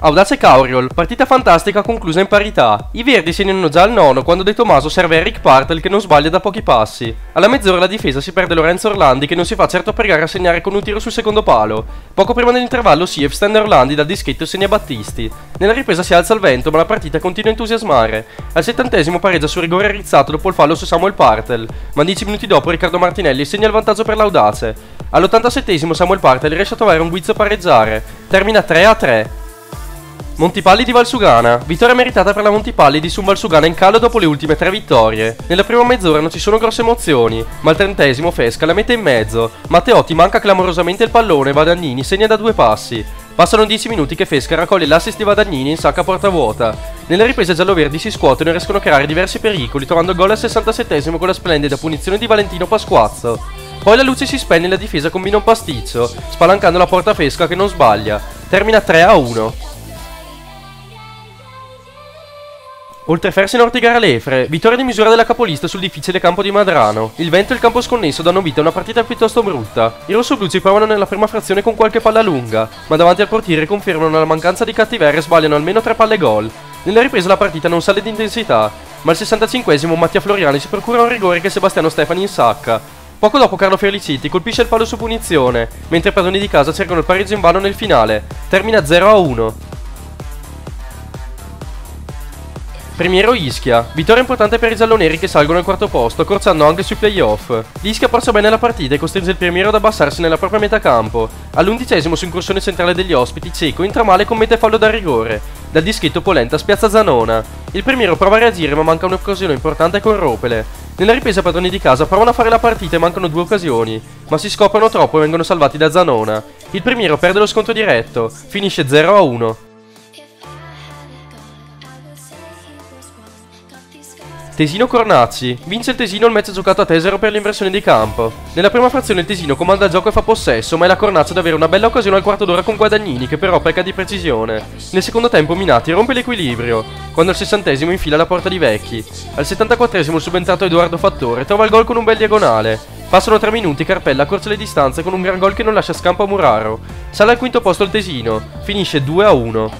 Audace Cauriol, partita fantastica conclusa in parità. I verdi segnano già al nono quando De Tomaso serve Eric Partel che non sbaglia da pochi passi. Alla mezz'ora la difesa si perde Lorenzo Orlandi che non si fa certo pregare a segnare con un tiro sul secondo palo. Poco prima dell'intervallo Siev stende Orlandi dal dischetto e segna Battisti. Nella ripresa si alza il vento ma la partita continua a entusiasmare. Al 70° pareggia su rigore rizzato dopo il fallo su Samuel Partel, ma 10 minuti dopo Riccardo Martinelli segna il vantaggio per l'Audace. All'87° Samuel Partel riesce a trovare un guizzo a pareggiare. Termina 3-3. Montipalli di Valsugana. Vittoria meritata per la Montipalli di su Valsugana in calo dopo le ultime 3 vittorie. Nella prima mezz'ora non ci sono grosse emozioni, ma al 30° Fesca la mette in mezzo. Matteotti manca clamorosamente il pallone e Vadagnini segna da 2 passi. Passano 10 minuti che Fesca raccoglie l'assist di Vadagnini in sacca a porta vuota. Nelle riprese gialloverdi si scuotono e riescono a creare diversi pericoli, trovando il gol al 67° con la splendida punizione di Valentino Pasquazzo. Poi la luce si spegne e la difesa combina un pasticcio, spalancando la porta Fesca che non sbaglia. Termina 3-1. Oltreferse Ortigara Lefre, vittoria di misura della capolista sul difficile campo di Madrano. Il vento e il campo sconnesso danno vita a una partita piuttosto brutta. I rossoblu ci provano nella prima frazione con qualche palla lunga, ma davanti al portiere confermano la mancanza di cattiveria e sbagliano almeno 3 palle gol. Nella ripresa la partita non sale di intensità, ma al 65° Mattia Floriani si procura un rigore che Sebastiano Stefani insacca. Poco dopo Carlo Feliciti colpisce il palo su punizione, mentre i padroni di casa cercano il pareggio invano nel finale. Termina 0-1. Primiero Ischia, vittoria importante per i gialloneri che salgono al 4° posto, accorciando anche sui playoff. L'Ischia approccia bene la partita e costringe il Primiero ad abbassarsi nella propria metà campo. All'11° su incursione centrale degli ospiti, Cieco entra male e commette fallo da rigore. Dal dischetto Polenta spiazza Zanona. Il Primiero prova a reagire ma manca un'occasione importante con Ropele. Nella ripresa padroni di casa provano a fare la partita e mancano 2 occasioni, ma si scoprono troppo e vengono salvati da Zanona. Il Primiero perde lo scontro diretto, finisce 0-1. Tesino Cornazzi. Vince il Tesino il match giocato a Tesero per l'inversione di campo. Nella prima frazione il Tesino comanda il gioco e fa possesso, ma è la Cornazzi ad avere una bella occasione al quarto d'ora con Guadagnini, che però pecca di precisione. Nel secondo tempo Minati rompe l'equilibrio, quando al 60° infila la porta di Vecchi. Al 74° il subentrato Edoardo Fattore trova il gol con un bel diagonale. Passano 3 minuti, Carpella accorcia le distanze con un gran gol che non lascia scampo a Muraro. Sale al 5° posto il Tesino, finisce 2-1.